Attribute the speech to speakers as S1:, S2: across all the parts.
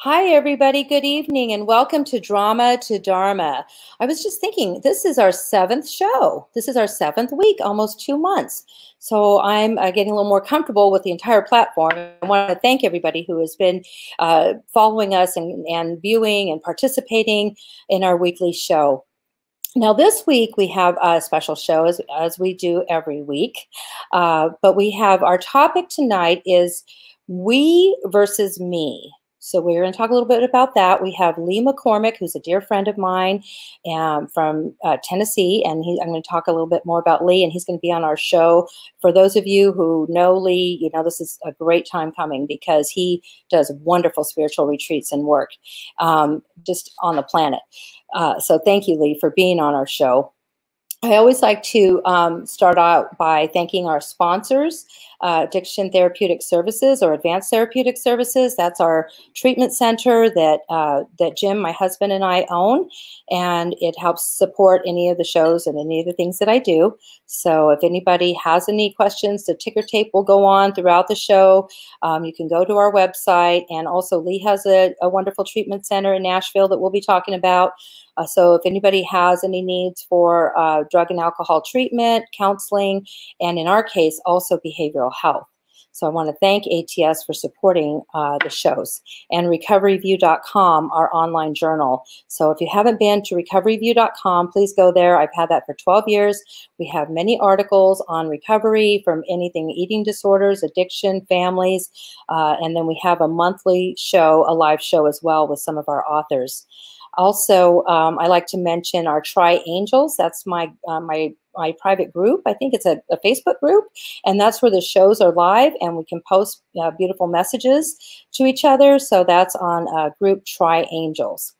S1: Hi, everybody. Good evening and welcome to Drama to Dharma. I was just thinking, this is our seventh show. This is our seventh week, almost 2 months. So I'm getting a little more comfortable with the entire platform. I want to thank everybody who has been following us and viewing and participating in our weekly show. Now, this week we have a special show as we do every week. But we have our topic tonight is we versus me. So we're going to talk a little bit about that. We have Lee McCormick, who's a dear friend of mine from Tennessee, and I'm going to talk a little bit more about Lee, and he's going to be on our show. For those of you who know Lee, you know this is a great time coming because he does wonderful spiritual retreats and work just on the planet. So thank you, Lee, for being on our show. I always like to start out by thanking our sponsors, Addiction Therapeutic Services or Advanced Therapeutic Services. That's our treatment center that Jim, my husband, and I own, and it helps support any of the shows and any of the things that I do. So if anybody has any questions, the ticker tape will go on throughout the show. You can go to our website, and also Lee has a wonderful treatment center in Nashville that we'll be talking about. So if anybody has any needs for drug and alcohol treatment, counseling, and in our case, also behavioral health. So I want to thank ATS for supporting the shows. And recoveryview.com, our online journal. So if you haven't been to recoveryview.com, please go there. I've had that for 12 years. We have many articles on recovery from anything eating disorders, addiction, families, and then we have a monthly show, a live show as well with some of our authors. Also, I like to mention our Tri-Angels. That's my private group. I think it's a Facebook group, and that's where the shows are live, and we can post beautiful messages to each other. So that's on group Tri-Angels.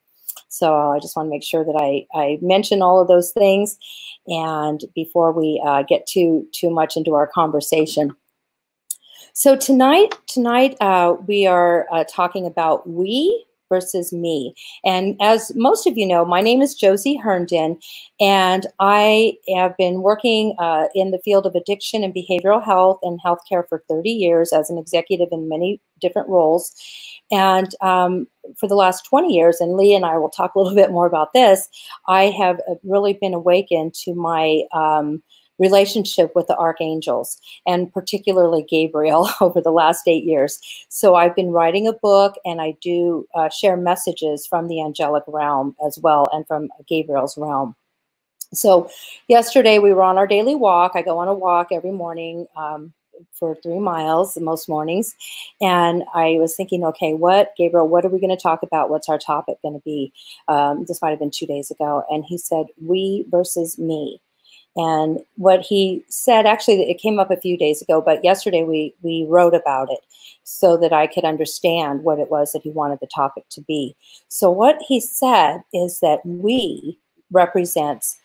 S1: So I just want to make sure that I mention all of those things, and before we get too much into our conversation. So tonight we are talking about we versus me. And as most of you know, my name is Josie Herndon, and I have been working in the field of addiction and behavioral health and healthcare for 30 years as an executive in many different roles. And for the last 20 years, and Lee and I will talk a little bit more about this, I have really been awakened to my relationship with the archangels, and particularly Gabriel over the last 8 years. So I've been writing a book, and I do share messages from the angelic realm as well, and from Gabriel's realm. So yesterday we were on our daily walk. I go on a walk every morning for 3 miles most mornings. And I was thinking, okay, Gabriel, what are we going to talk about? What's our topic going to be? This might have been 2 days ago. And he said, we versus me. And what he said, actually, it came up a few days ago, but yesterday we wrote about it so that I could understand what it was that he wanted the topic to be. So what he said is that we represents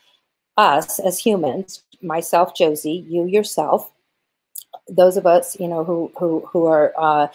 S1: us as humans, myself, Josie, you yourself, those of us, you know, who are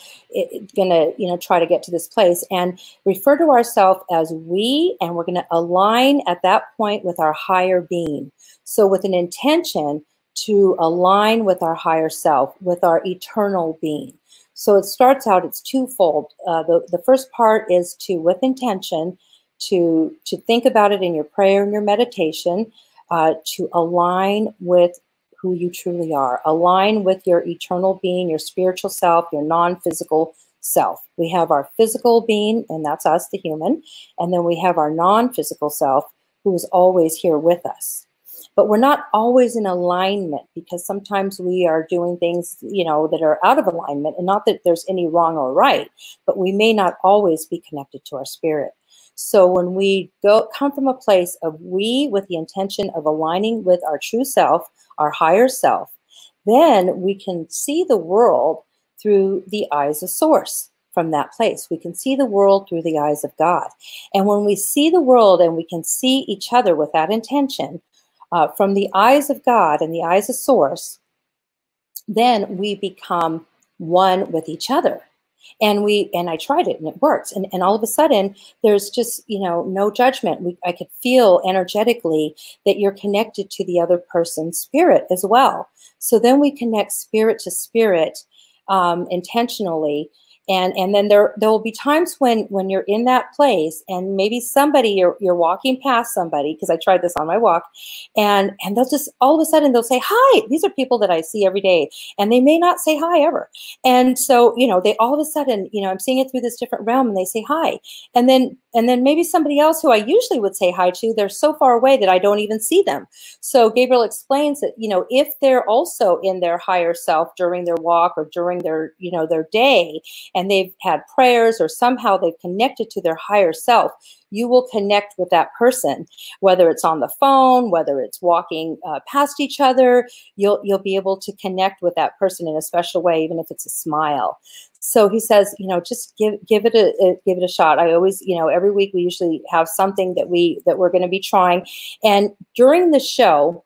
S1: gonna, you know, try to get to this place and refer to ourselves as we, and we're gonna align at that point with our higher being. So with an intention to align with our higher self, with our eternal being. So it starts out, it's twofold. The first part is with intention, to think about it in your prayer and your meditation, to align with who you truly are. Align with your eternal being, your spiritual self, your non-physical self. We have our physical being, and that's us, the human, and then we have our non-physical self, who is always here with us. But we're not always in alignment, because sometimes we are doing things, you know, that are out of alignment, and not that there's any wrong or right, but we may not always be connected to our spirit. So when we come from a place of we with the intention of aligning with our true self, our higher self, then we can see the world through the eyes of Source. From that place, we can see the world through the eyes of God. And when we see the world and we can see each other with that intention, from the eyes of God and the eyes of Source, then we become one with each other. And I tried it, and it works. And all of a sudden, there's just, you know, no judgment. I could feel energetically that you're connected to the other person's spirit as well. So then we connect spirit to spirit intentionally, And then there will be times when you're in that place, and maybe somebody, you're walking past somebody, because I tried this on my walk, and they'll just all of a sudden they'll say hi. These are people that I see every day, and they may not say hi ever. And so, they all of a sudden, I'm seeing it through this different realm, and they say hi. And then maybe somebody else who I usually would say hi to, they're so far away that I don't even see them. So Gabriel explains that, if they're also in their higher self during their walk or during their, their day, and they've had prayers or somehow they've connected to their higher self, you will connect with that person, whether it's on the phone, whether it's walking past each other. You'll be able to connect with that person in a special way, even if it's a smile. So he says, just give it a shot. I always, every week we usually have something that we're going to be trying. And during the show,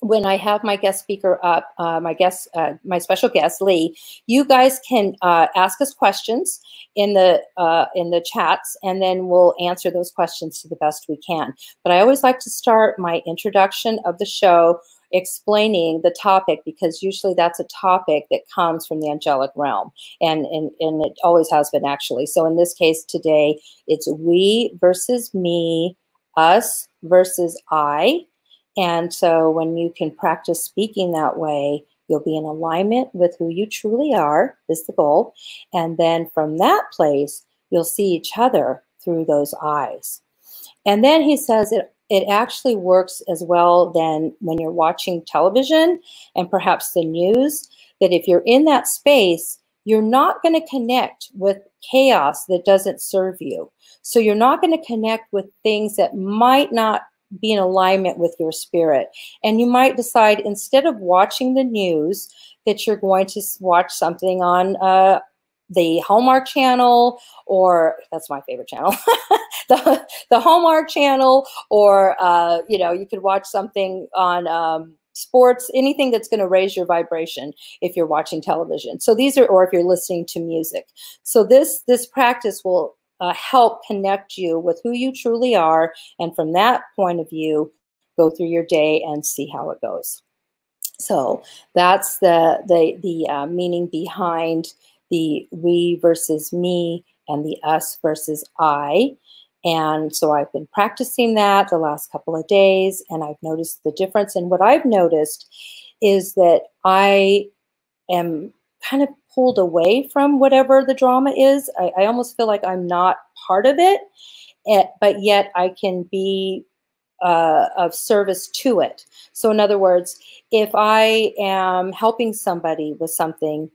S1: when I have my guest speaker up, my special guest, Lee, you guys can ask us questions in the chats, and then we'll answer those questions to the best we can. But I always like to start my introduction of the show explaining the topic, because usually that's a topic that comes from the angelic realm, and it always has been, actually. So in this case today, it's we versus me, us versus I. And so when you can practice speaking that way, you'll be in alignment with who you truly are, is the goal. And then from that place, you'll see each other through those eyes. And then he says it actually works as well then when you're watching television and perhaps the news, that if you're in that space, you're not going to connect with chaos that doesn't serve you. So you're not going to connect with things that might not be in alignment with your spirit. And you might decide, instead of watching the news, that you're going to watch something on the Hallmark channel, or that's my favorite channel, the Hallmark channel, or you could watch something on sports, anything that's going to raise your vibration if you're watching television. So these are, or if you're listening to music. So this practice will help connect you with who you truly are, and from that point of view, go through your day and see how it goes. So that's the meaning behind the we versus me and the us versus I. And so I've been practicing that the last couple of days, and I've noticed the difference. And what I've noticed is that I am kind of pulled away from whatever the drama is. I almost feel like I'm not part of it, but yet I can be of service to it. So in other words, if I am helping somebody with something,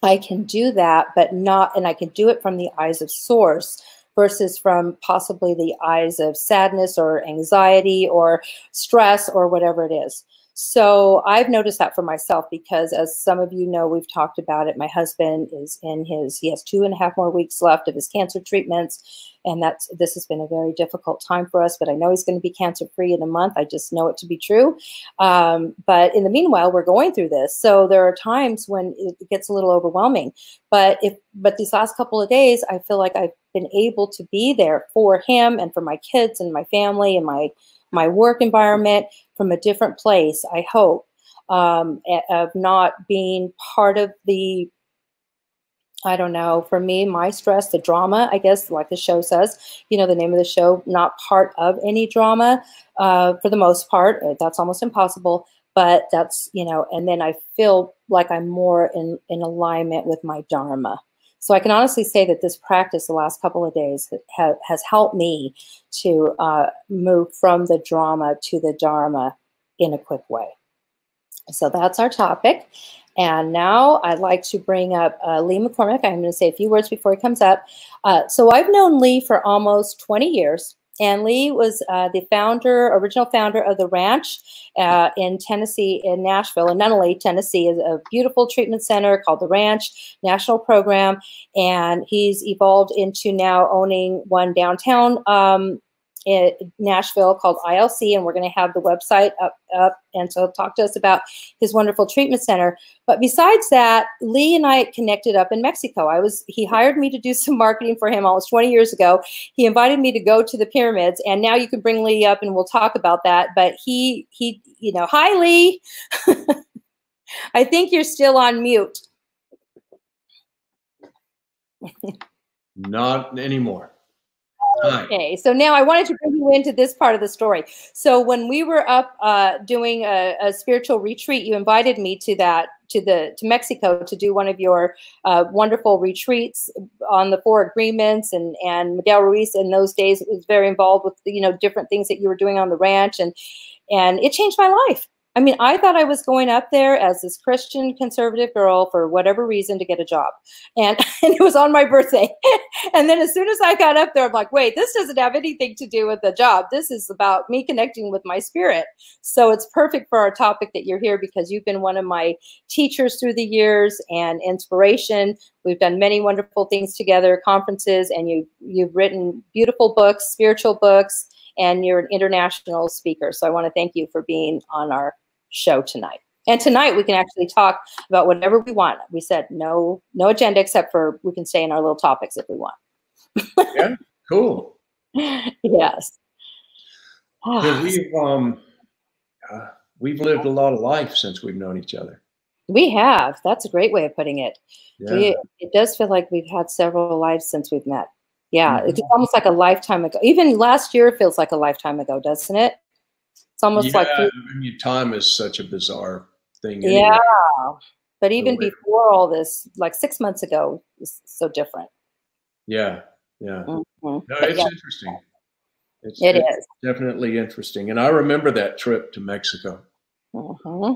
S1: I can do that, and I can do it from the eyes of source versus from possibly the eyes of sadness or anxiety or stress or whatever it is. So I've noticed that for myself, because as some of you know, we've talked about it. My husband is he has 2.5 more weeks left of his cancer treatments. And this has been a very difficult time for us, but I know he's going to be cancer free in a month. I just know it to be true. But in the meanwhile, we're going through this. So there are times when it gets a little overwhelming, but these last couple of days, I feel like I've been able to be there for him and for my kids and my family and my work environment from a different place, I hope, of not being part of the, I don't know, for me, my stress, the drama, I guess, like the show says, the name of the show, not part of any drama for the most part. That's almost impossible, but that's, and then I feel like I'm more in alignment with my Dharma. So I can honestly say that this practice the last couple of days has helped me to move from the drama to the Dharma in a quick way. So that's our topic. And now I'd like to bring up Lee McCormick. I'm going to say a few words before he comes up. So I've known Lee for almost 20 years. And Lee was the original founder of the ranch in Tennessee, in Nashville, and Nunnally, Tennessee, is a beautiful treatment center called the Ranch National Program. And he's evolved into now owning one downtown in Nashville called ILC, and we're going to have the website up, and so talk to us about his wonderful treatment center. But besides that, Lee and I connected up in Mexico. He hired me to do some marketing for him almost 20 years ago. He invited me to go to the pyramids, and now you can bring Lee up and we'll talk about that. But he hi Lee. I think you're still on mute.
S2: Not anymore.
S1: Okay, so now I wanted to bring you into this part of the story. So when we were up doing a spiritual retreat, you invited me to Mexico to do one of your wonderful retreats on the Four Agreements, and Miguel Ruiz in those days was very involved with different things that you were doing on the ranch, and it changed my life. I mean, I thought I was going up there as this Christian conservative girl for whatever reason to get a job. And it was on my birthday. And then as soon as I got up there, I'm like, wait, this doesn't have anything to do with the job. This is about me connecting with my spirit. So it's perfect for our topic that you're here, because you've been one of my teachers through the years and inspiration. We've done many wonderful things together, conferences, and you've written beautiful books, spiritual books, and you're an international speaker. So I want to thank you for being on our show tonight. And tonight we can actually talk about whatever we want. We said no agenda, except for we can stay in our little topics if we want.
S2: Yeah, cool.
S1: Yes.
S2: Yeah, we've lived a lot of life since we've known each other.
S1: We have. That's a great way of putting it.
S2: Yeah.
S1: It does feel like we've had several lives since we've met. Yeah, it's almost like a lifetime ago. Even last year feels like a lifetime ago, doesn't it? It's almost like
S2: time is such a bizarre thing. Anyway.
S1: Yeah, but even before all this, like 6 months ago, is so different.
S2: Yeah, yeah.
S1: Mm-hmm.
S2: No, it's interesting. It's definitely interesting. And I remember that trip to Mexico.
S1: Mm-hmm.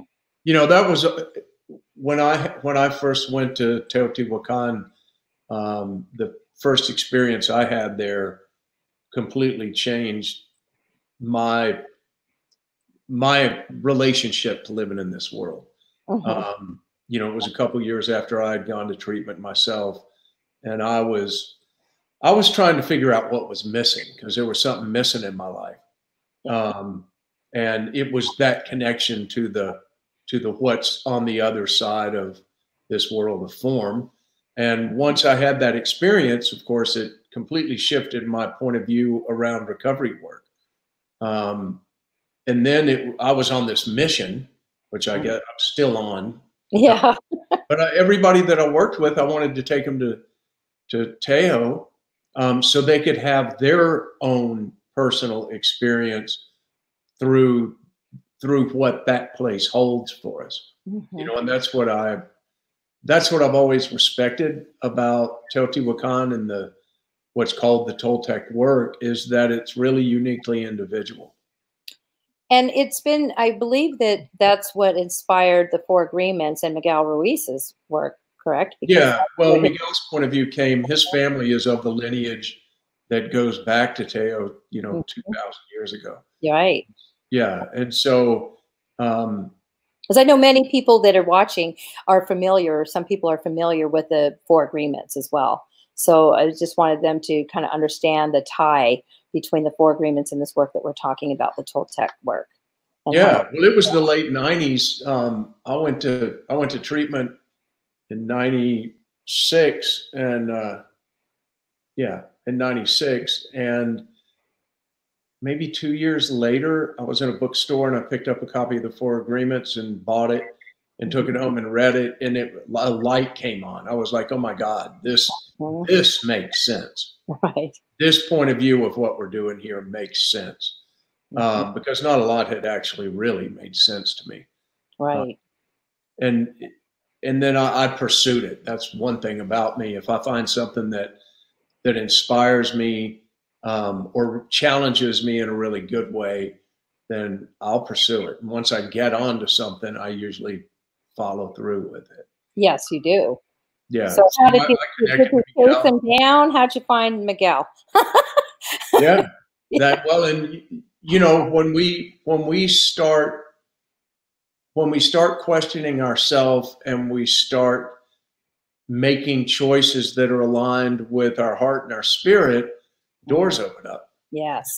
S2: That was when I first went to Teotihuacan. The first experience I had there completely changed my relationship to living in this world.
S1: Mm-hmm.
S2: It was a couple years after I had gone to treatment myself, and I was trying to figure out what was missing, because there was something missing in my life. And it was that connection to the what's on the other side of this world of form. And once I had that experience, of course, it completely shifted my point of view around recovery work. And then I was on this mission, which I'm still on.
S1: Yeah.
S2: But everybody that I worked with, I wanted to take them to Teo, so they could have their own personal experience through what that place holds for us.
S1: Mm-hmm.
S2: And that's what I've always respected about Teotihuacan and what's called the Toltec work, is that it's really uniquely individual.
S1: And it's been, I believe that's what inspired the Four Agreements and Miguel Ruiz's work, correct?
S2: Yeah, well, Miguel's point of view his family is of the lineage that goes back to Teo, 2,000 years ago.
S1: Right.
S2: Yeah, and so...
S1: because I know many people that are watching are familiar, some people are familiar with the Four Agreements as well. So I just wanted them to kind of understand the tie between the Four Agreements and this work that we're talking about, the Toltec work.
S2: Yeah, well, it was the late 90s. I went to treatment in 96, and in 96, and maybe 2 years later, I was in a bookstore and I picked up a copy of the Four Agreements and bought it and took it home and read it, and a light came on. I was like, oh my God, this makes sense.
S1: Right.
S2: This point of view of what we're doing here makes sense. Because not a lot had actually really made sense to me.
S1: Right.
S2: And then I pursued it. That's one thing about me. If I find something that inspires me, or challenges me in a really good way, then I'll pursue it. And once I get onto something, I usually follow through with it.
S1: Yes, you do.
S2: Yeah.
S1: So how did you chase him down? How'd you find Miguel?
S2: Yeah. And when we start questioning ourselves and we start making choices that are aligned with our heart and our spirit, doors open up.
S1: Yes.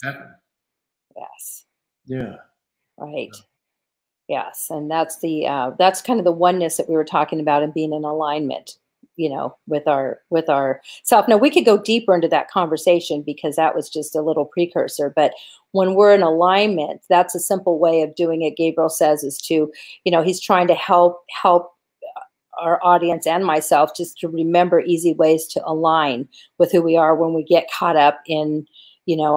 S1: Yes.
S2: Yeah.
S1: Right. Yes. And that's that's kind of the oneness that we were talking about, and being in alignment, with our self. Now we could go deeper into that conversation, because that was just a little precursor, but when we're in alignment, that's a simple way of doing it. Gabriel says is to, he's trying to help our audience and myself just to remember easy ways to align with who we are when we get caught up in, you know,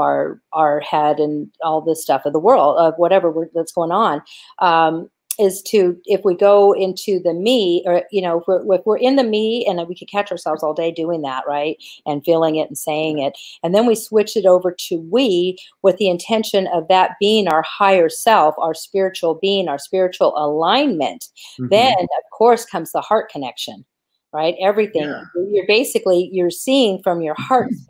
S1: our head and all this stuff of the world, of whatever that's going on. Is to, if we go into the me, or, you know, if we're in the me, and we could catch ourselves all day doing that, right? And feeling it and saying it. And then we switch it over to we, with the intention of that being our higher self, our spiritual being, our spiritual alignment. Then, of course, comes the heart connection, right? Everything. Yeah. You're seeing from your heart space.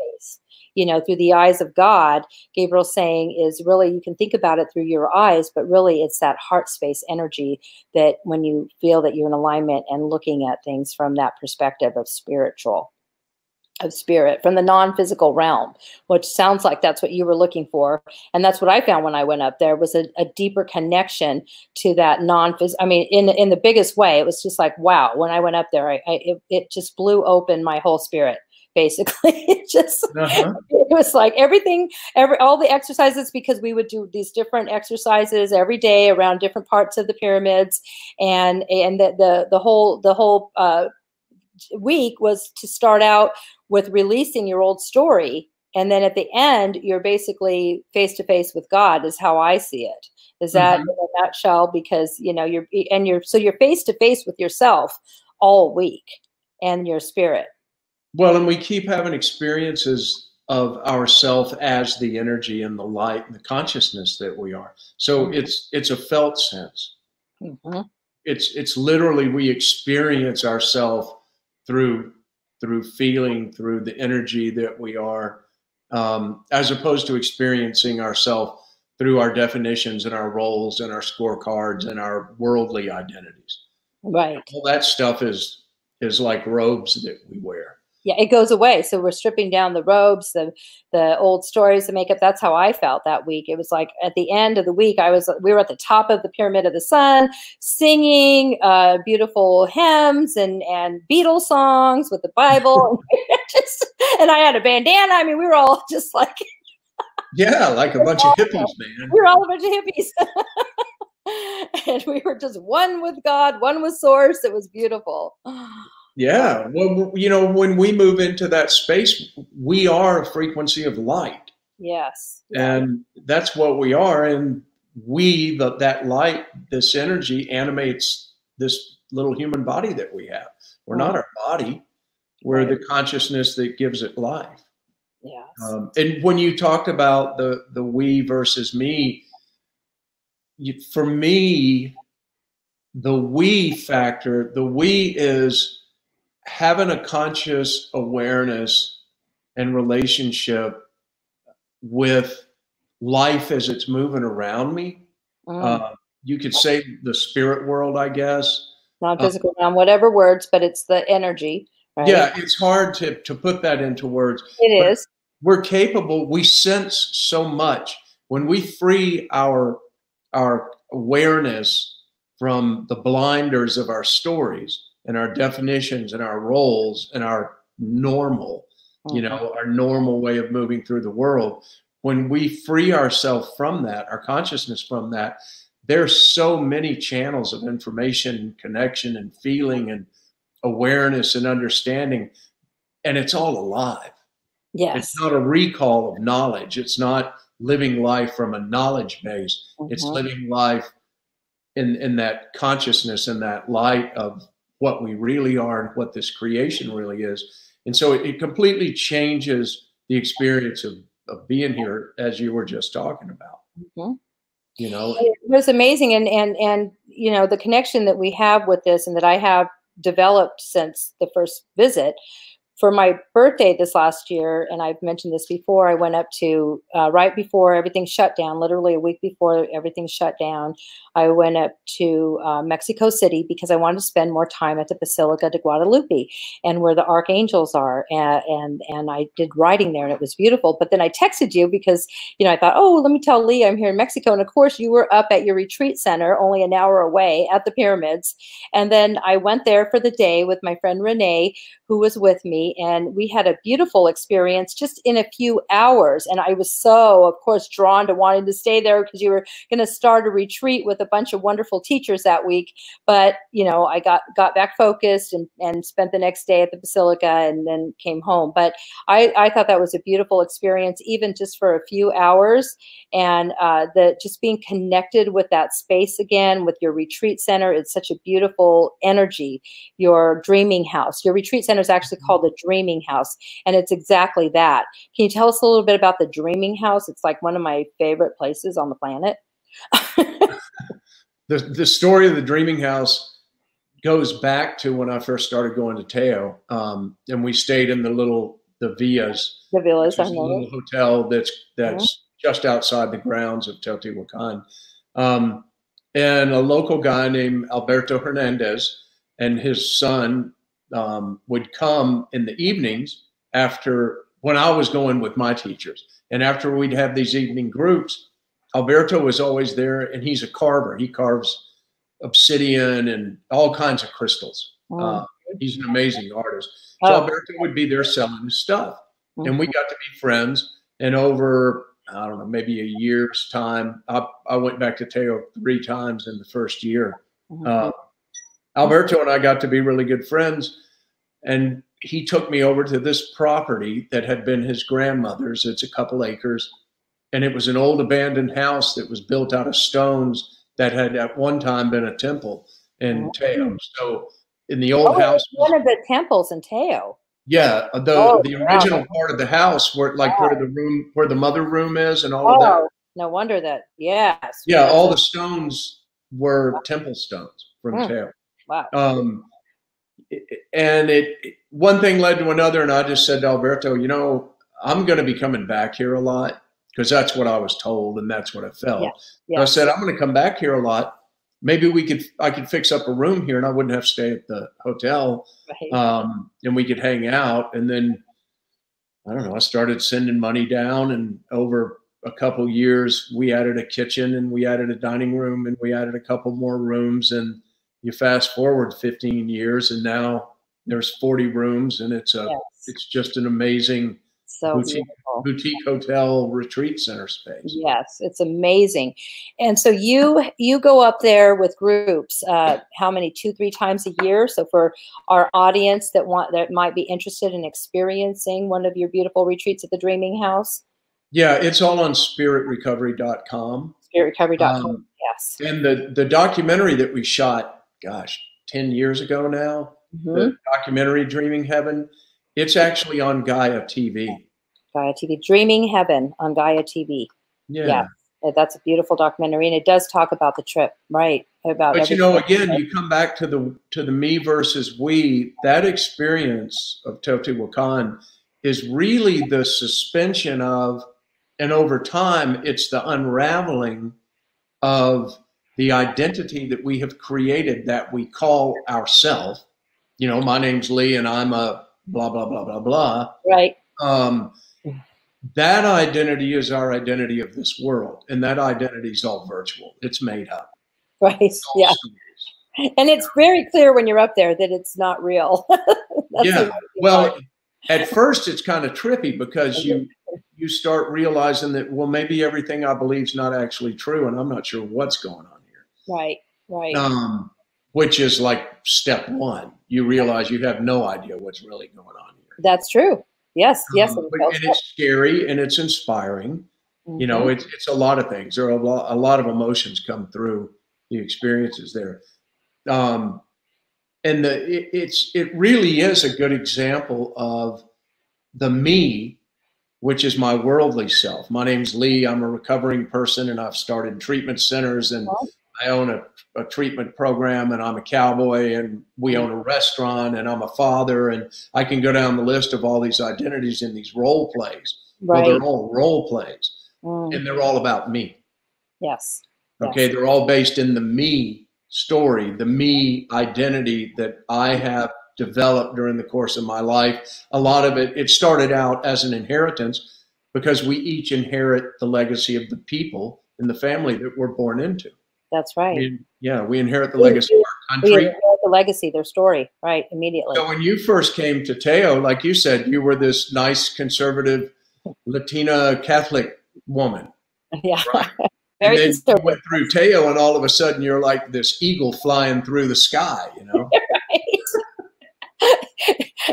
S1: You know, through the eyes of God. Gabriel's saying is really, you can think about it through your eyes, but really it's that heart space energy that when you feel that you're in alignment and looking at things from that perspective of spirit, from the non-physical realm, which sounds like that's what you were looking for. And that's what I found when I went up there, was a deeper connection to that non-physical. I mean, in the biggest way, it was just like, wow, when I went up there, it just blew open my whole spirit. Basically, it just, it was like all the exercises, because we would do these different exercises every day around different parts of the pyramids. And the whole week was to start out with releasing your old story. And then at the end, you're basically face to face with God, is how I see it. Is that in a nutshell? Because, you know, you're face to face with yourself all week and your spirit.
S2: Well, and we keep having experiences of ourself as the energy and the light and the consciousness that we are. So it's a felt sense. It's literally, we experience ourselves through feeling, through the energy that we are, as opposed to experiencing ourselves through our definitions and our roles and our scorecards and our worldly identities.
S1: Right.
S2: All that stuff is like robes that we wear.
S1: Yeah, it goes away. So we're stripping down the robes, the old stories, the makeup. That's how I felt that week. It was like at the end of the week, we were at the top of the Pyramid of the Sun, singing beautiful hymns and Beatles songs with the Bible, and I had a bandana. I mean, we were all just like,
S2: yeah, like a bunch of hippies, man.
S1: We were all a bunch of hippies. And we were just one with God, one with Source. It was beautiful.
S2: Yeah. Well, you know, when we move into that space, we are a frequency of light.
S1: Yes.
S2: And that's what we are. And that light, this energy animates this little human body that we have. We're not our body. We're the consciousness that gives it life.
S1: Yes.
S2: And when you talked about the we versus me, for me, the we factor, the we is having a conscious awareness and relationship with life as it's moving around me. You could say the spirit world, I guess.
S1: Non-physical realm, whatever words, but it's the energy, right?
S2: Yeah, it's hard to put that into words.
S1: It is.
S2: We're capable, we sense so much. When we free our awareness from the blinders of our stories and our definitions and our roles and our normal, you know, our normal way of moving through the world. When we free ourselves from that, our consciousness from that, there's so many channels of information and connection and feeling and awareness and understanding, and it's all alive.
S1: Yes.
S2: It's not a recall of knowledge. It's not living life from a knowledge base. It's living life in that consciousness and that light of what we really are and what this creation really is. And so it completely changes the experience of being here, as you were just talking about. You know,
S1: it was amazing. And you know, the connection that we have with this and that I have developed since the first visit. For my birthday this last year, and I've mentioned this before, I went up to, right before everything shut down, literally a week before everything shut down, I went up to Mexico City because I wanted to spend more time at the Basilica de Guadalupe and where the archangels are. And I did writing there and it was beautiful. But then I texted you because, you know, I thought, oh, let me tell Lee I'm here in Mexico. And of course you were up at your retreat center, only an hour away at the pyramids. And then I went there for the day with my friend Renee, who was with me. me, and we had a beautiful experience just in a few hours. And I was so, of course, drawn to wanting to stay there because you were going to start a retreat with a bunch of wonderful teachers that week. But, you know, I got back focused and spent the next day at the Basilica and then came home. But I thought that was a beautiful experience, even just for a few hours. And just being connected with that space again, with your retreat center, it's such a beautiful energy. Your dreaming house, your retreat center is actually called the Dreaming House, and it's exactly that. Can you tell us a little bit about the Dreaming House? It's like one of my favorite places on the planet.
S2: The story of the Dreaming House goes back to when I first started going to Teo, and we stayed in the Villas.
S1: The Villas,
S2: a little hotel that's just outside the grounds of Teotihuacan. And a local guy named Alberto Hernandez and his son would come in the evenings when I was going with my teachers. And after we'd have these evening groups, Alberto was always there, and he's a carver. He carves obsidian and all kinds of crystals. He's an amazing artist. So Alberto would be there selling his stuff. And we got to be friends. And over, I don't know, maybe a year's time, I went back to Teo 3 times in the first year. Alberto and I got to be really good friends. And he took me over to this property that had been his grandmother's. It's a couple acres. And it was an old abandoned house that was built out of stones that had at one time been a temple in Teo. So in the old house,
S1: one of the temples in Teo.
S2: Yeah, the original part of the house where the mother room is and all of that.
S1: No wonder that. Yes.
S2: Yeah, all the stones were temple stones from Teo.
S1: Wow.
S2: And one thing led to another, and I just said to Alberto, you know, I'm going to be coming back here a lot because that's what I was told and that's what I felt. So I said, I'm going to come back here a lot. Maybe I could fix up a room here and I wouldn't have to stay at the hotel. Right. And we could hang out. And then, I don't know, I started sending money down, and over a couple years, we added a kitchen and we added a dining room and we added a couple more rooms. And you fast forward 15 years and now there's 40 rooms, and it's just an amazing boutique hotel retreat center space.
S1: Yes, it's amazing. And so you go up there with groups, how many, 2-3 times a year? So for our audience that might be interested in experiencing one of your beautiful retreats at the Dreaming House.
S2: Yeah, it's all on spiritrecovery.com.
S1: Spiritrecovery.com, yes. And
S2: the documentary that we shot, 10 years ago now, the documentary Dreaming Heaven, it's actually on Gaia TV.
S1: Gaia TV, Dreaming Heaven on Gaia TV. Yeah, that's a beautiful documentary, and it does talk about the trip, right? But
S2: you know, again, you come back to the me versus we. That experience of Teotihuacan is really the suspension of, and over time, it's the unraveling of the identity that we have created that we call ourself. You know, my name's Lee, and I'm a blah blah blah blah blah.
S1: Right.
S2: That identity is our identity of this world, and that identity is all virtual. It's made up.
S1: Right. Yeah. And it's very clear when you're up there that it's not real.
S2: Well, at first it's kind of trippy because you start realizing that, well, maybe everything I believe is not actually true, and I'm not sure what's going on here.
S1: Right. Right.
S2: Which is like step one. You realize you have no idea what's really going on here.
S1: That's true. Yes, yes.
S2: And it's scary and it's inspiring. You know, it's a lot of things. There are a lot of emotions come through the experiences there. And it really is a good example of the me, which is my worldly self. My name's Lee. I'm a recovering person, and I've started treatment centers, and I own a treatment program, and I'm a cowboy, and we own a restaurant, and I'm a father, and I can go down the list of all these identities in these role plays.
S1: Right.
S2: Well, they're all role plays, and they're all about me.
S1: Yes.
S2: Okay, they're all based in the me story, the me identity that I have developed during the course of my life. A lot of it started out as an inheritance because we each inherit the legacy of the people in the family that we're born into.
S1: That's right.
S2: We inherit the legacy of our On
S1: We
S2: treat.
S1: inherit the legacy, their story, right? Immediately.
S2: So when you first came to Teo, like you said, you were this nice conservative Latina Catholic woman,
S1: Yeah.
S2: right? And
S1: Very
S2: then you
S1: conservative.
S2: went through Teo, and all of a sudden you're like this eagle flying through the sky, you know?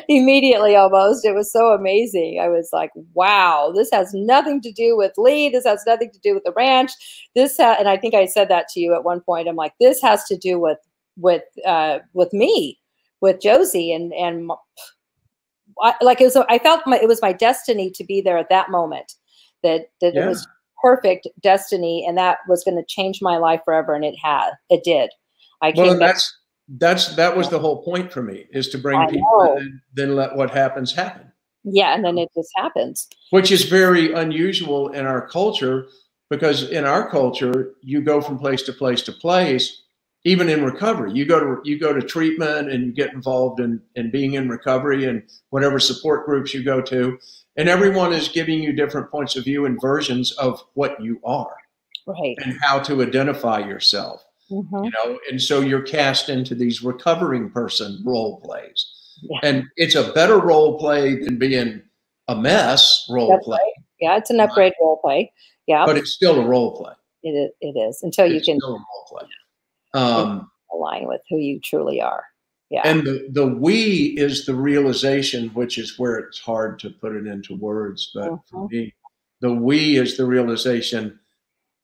S1: Immediately, almost. It was so amazing. I was like, wow, this has nothing to do with Lee. This has nothing to do with the ranch. And I think I said that to you at one point. I'm like, this has to do with me, with Josie, and like it was. I felt it was my destiny to be there at that moment. That
S2: Yeah.
S1: It was perfect destiny, and that was going to change my life forever. And it did. I
S2: Well,
S1: came
S2: and
S1: back.
S2: that was the whole point for me, is to bring people in and then let what happens happen.
S1: Yeah, and then it just happens.
S2: Which is very unusual in our culture, because in our culture, you go from place to place to place, even in recovery. You go to treatment and you get involved in being in recovery and whatever support groups you go to, and everyone is giving you different points of view and versions of what you are,
S1: right,
S2: and how to identify yourself.
S1: Mm-hmm.
S2: You know, and so you're cast into these recovering person role plays.
S1: Yeah.
S2: And it's a better role play than being a mess role
S1: That's
S2: play.
S1: right. Yeah, it's an upgrade role play. Yeah.
S2: But it's still a role play.
S1: It is until you can
S2: still a role play.
S1: Align with who you truly are. Yeah.
S2: And the we is the realization, which is where it's hard to put it into words. But for me, the we is the realization,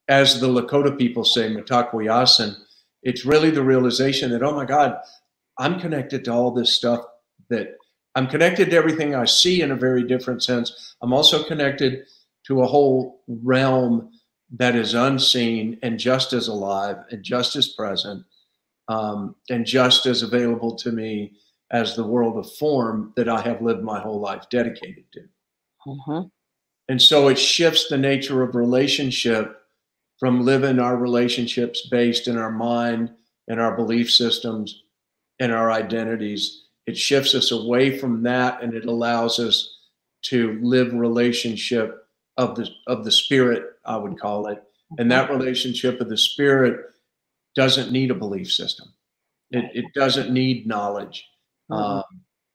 S2: as the Lakota people say, Matakwayasin, it's really the realization that, oh my God, I'm connected to all this stuff, that I'm connected to everything I see in a very different sense. I'm also connected to a whole realm that is unseen and just as alive and just as present, and just as available to me as the world of form that I have lived my whole life dedicated to.
S1: Mm-hmm.
S2: And so it shifts the nature of relationship from living our relationships based in our mind and our belief systems and our identities. It shifts us away from that, and it allows us to live relationship of the spirit, I would call it. And that relationship of the spirit doesn't need a belief system. It doesn't need knowledge.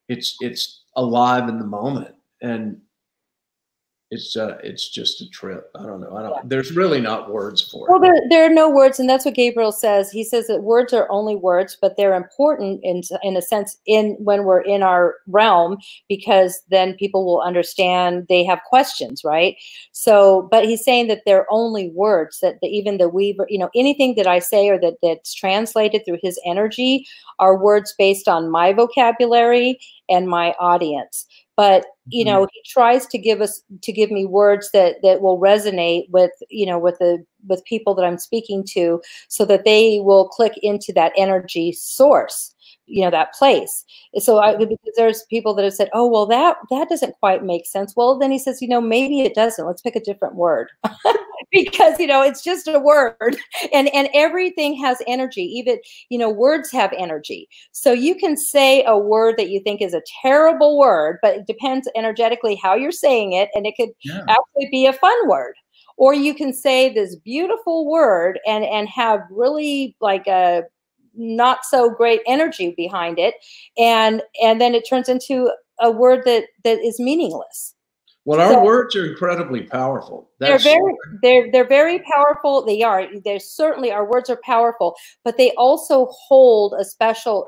S2: It's alive in the moment, and it's just a trip. I don't know. There's really not words for it.
S1: Well, there are no words, and that's what Gabriel says. He says that words are only words, but they're important in a sense when we're in our realm, because then people will understand. They have questions, right? So, but he's saying that they're only words. That even the weaver, anything that I say or that's translated through his energy are words based on my vocabulary and my audience. But he tries to give me words that will resonate with with people that I'm speaking to, so that they will click into that energy source, that place. So because there's people that have said, oh, well, that doesn't quite make sense. Well, then he says, maybe it doesn't. Let's pick a different word. Because it's just a word, and everything has energy. Even words have energy. So you can say a word that you think is a terrible word, but it depends energetically how you're saying it, and it could actually be a fun word. Or you can say this beautiful word and have really like a not so great energy behind it, and then it turns into a word that is meaningless.
S2: Well, our words are incredibly powerful.
S1: They're very powerful. They're certainly, our words are powerful, but they also hold a special,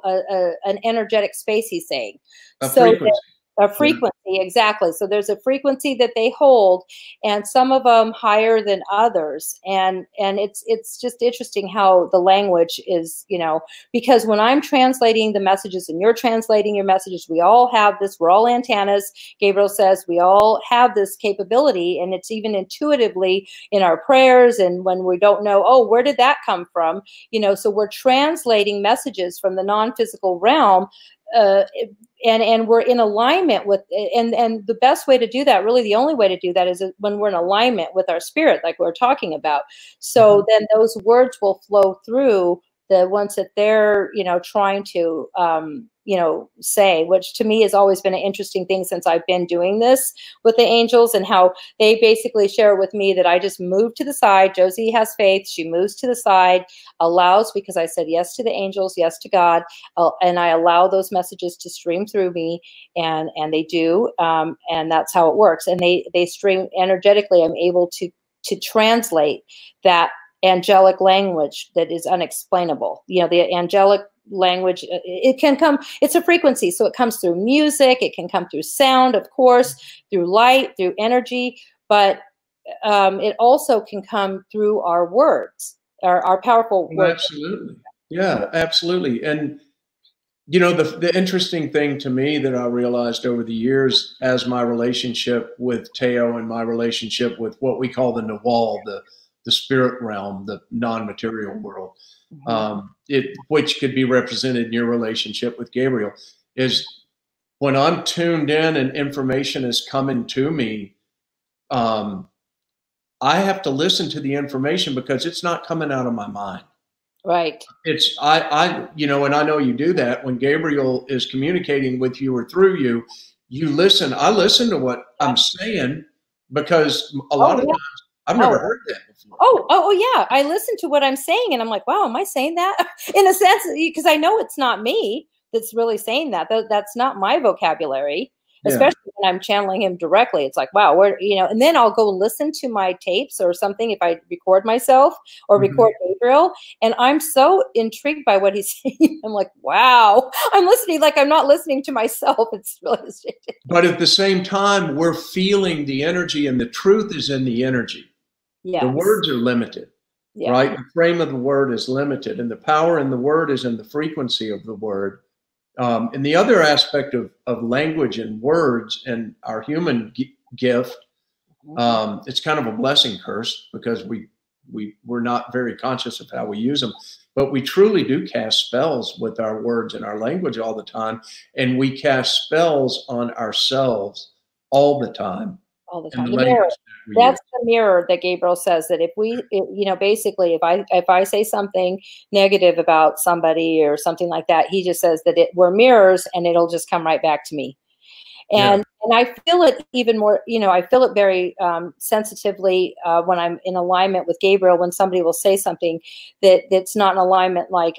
S1: an energetic space, he's saying.
S2: Frequency.
S1: A frequency, exactly. So there's a frequency that they hold, and some of them higher than others. And it's just interesting how the language is, because when I'm translating the messages and you're translating your messages, we all have this, we're all antennas. Gabriel says we all have this capability, and it's even intuitively in our prayers. And when we don't know, oh, where did that come from? So we're translating messages from the non-physical realm, and we're in alignment with, and the best way to do that, really the only way to do that, is when we're in alignment with our spirit, like we're talking about. So then those words will flow through the ones that they're trying to say, which to me has always been an interesting thing since I've been doing this with the angels, and how they basically share with me that I just move to the side. Josie has faith. She moves to the side, allows, because I said yes to the angels, yes to God, and I allow those messages to stream through me, and they do, and that's how it works. And they stream energetically. I'm able to translate that angelic language that is unexplainable. The angelic language, it can come, it's a frequency, so it comes through music, it can come through sound, of course, through light, through energy, but it also can come through our words, our powerful words.
S2: Absolutely. Yeah, absolutely. And the interesting thing to me that I realized over the years, as my relationship with Teo and my relationship with what we call the Nawal, the spirit realm, the non-material world, which could be represented in your relationship with Gabriel, is when I'm tuned in and information is coming to me, I have to listen to the information because it's not coming out of my mind.
S1: Right.
S2: It's and I know you do that when Gabriel is communicating with you or through you. You listen. I listen to what I'm saying because a lot of times I've never heard that before.
S1: Oh yeah. I listen to what I'm saying and I'm like, wow, am I saying that? In a sense, because I know it's not me that's really saying that. That's not my vocabulary. Especially when I'm channeling him directly. It's like, wow, and then I'll go listen to my tapes or something if I record myself or record Gabriel. And I'm so intrigued by what he's saying. I'm like, wow, I'm listening like I'm not listening to myself. It's really strange.
S2: But at the same time, we're feeling the energy, and the truth is in the energy. Yes. The words are limited, right? The frame of the word is limited, and the power in the word is in the frequency of the word. And the other aspect of language and words and our human gift, it's kind of a blessing curse because we're not very conscious of how we use them, but we truly do cast spells with our words and our language all the time. And we cast spells on ourselves all the time.
S1: All the time. That's the mirror that Gabriel says that basically if I say something negative about somebody or something like that, he just says that we're mirrors and it'll just come right back to me. And I feel it even more, I feel it very sensitively when I'm in alignment with Gabriel, when somebody will say something that's not in alignment, like,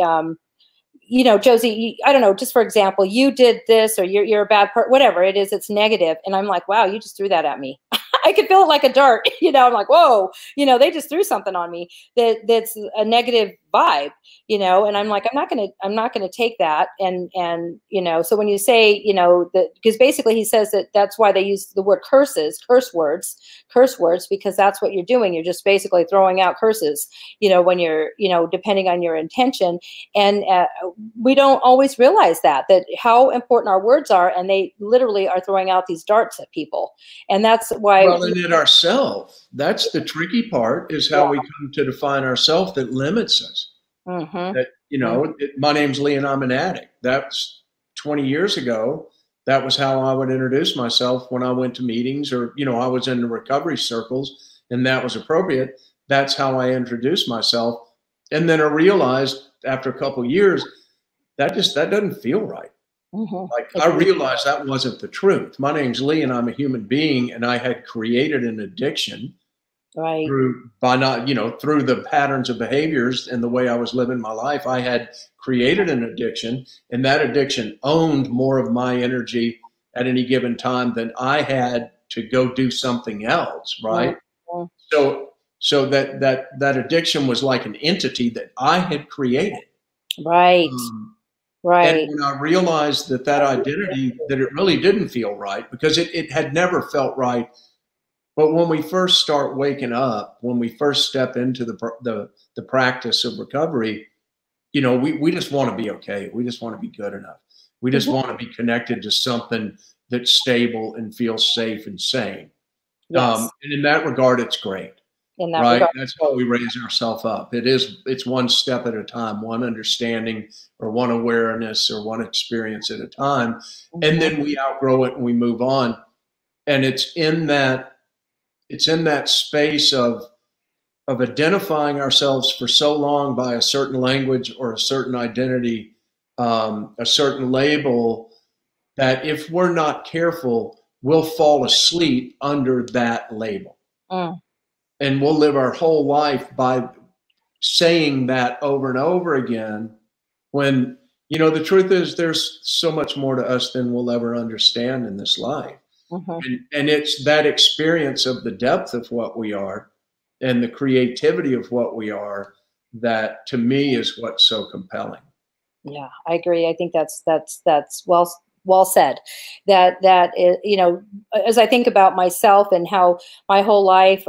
S1: Josie, I don't know, just for example, you did this, or you're a bad person, whatever it is, it's negative. And I'm like, wow, you just threw that at me. I could feel it like a dart, I'm like, whoa, they just threw something on me that's a negative vibe, and I'm like, I'm not going to take that. And so when you say, because basically he says that's why they use the word curse words, because that's what you're doing. You're just basically throwing out curses, when you're, depending on your intention. And we don't always realize that how important our words are. And they literally are throwing out these darts at people. And that's why.
S2: Well, and in ourselves, that's the tricky part, is how we come to define ourselves that limits us. That, my name's Lee and I'm an addict. That's 20 years ago. That was how I would introduce myself when I went to meetings, or, I was in the recovery circles, and that was appropriate. That's how I introduced myself. And then I realized after a couple of years, that doesn't feel right. Like, I realized that wasn't the truth. My name's Lee and I'm a human being, and I had created an addiction through the patterns of behaviors and the way I was living my life. I had created an addiction, and that addiction owned more of my energy at any given time than I had to go do something else. Right. So that addiction was like an entity that I had created.
S1: Right. Right.
S2: And when I realized that identity, that it really didn't feel right, because it had never felt right. But when we first start waking up, when we first step into the practice of recovery, we just want to be okay. We just want to be good enough. We just want to be connected to something that's stable and feels safe and sane. Yes. And in that regard, it's great. Right. That's how we raise ourselves up. It's one step at a time, one understanding or one awareness or one experience at a time. And then we outgrow it and we move on. And it's in that space of identifying ourselves for so long by a certain language or a certain identity a certain label that if we're not careful, we'll fall asleep under that label. And we'll live our whole life by saying that over and over again, when, you know, the truth is there's so much more to us than we'll ever understand in this life. And it's that experience of the depth of what we are and the creativity of what we are that, to me, is what's so compelling.
S1: Yeah, I agree. I think that's well said. That is, you know, as I think about myself and how my whole life,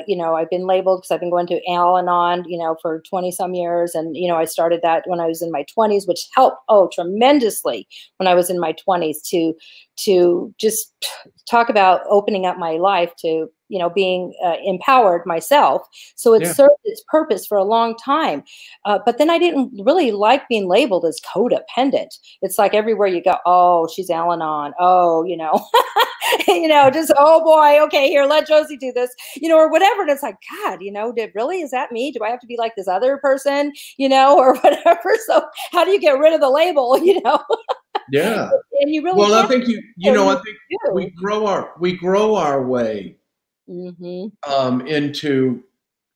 S1: you know, I've been labeled because I've been going to Al-Anon, you know, for 20 some years, and you know, I started that when I was in my 20s, which helped tremendously when I was in my 20s to just talk about opening up my life to, you know, being empowered myself. So it served its purpose for a long time. But then I didn't really like being labeled as codependent. It's like everywhere you go, oh, she's Al-Anon. Oh, you know, you know, just, oh boy, okay, here, let Josie do this, you know, or whatever. And it's like, God, you know, is that me? Do I have to be like this other person, you know, or whatever? So how do you get rid of the label, you know?
S2: Yeah.
S1: And you really,
S2: well, I think you know, I think we grow our way into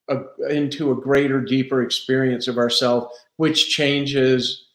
S2: a greater, deeper experience of ourselves, which changes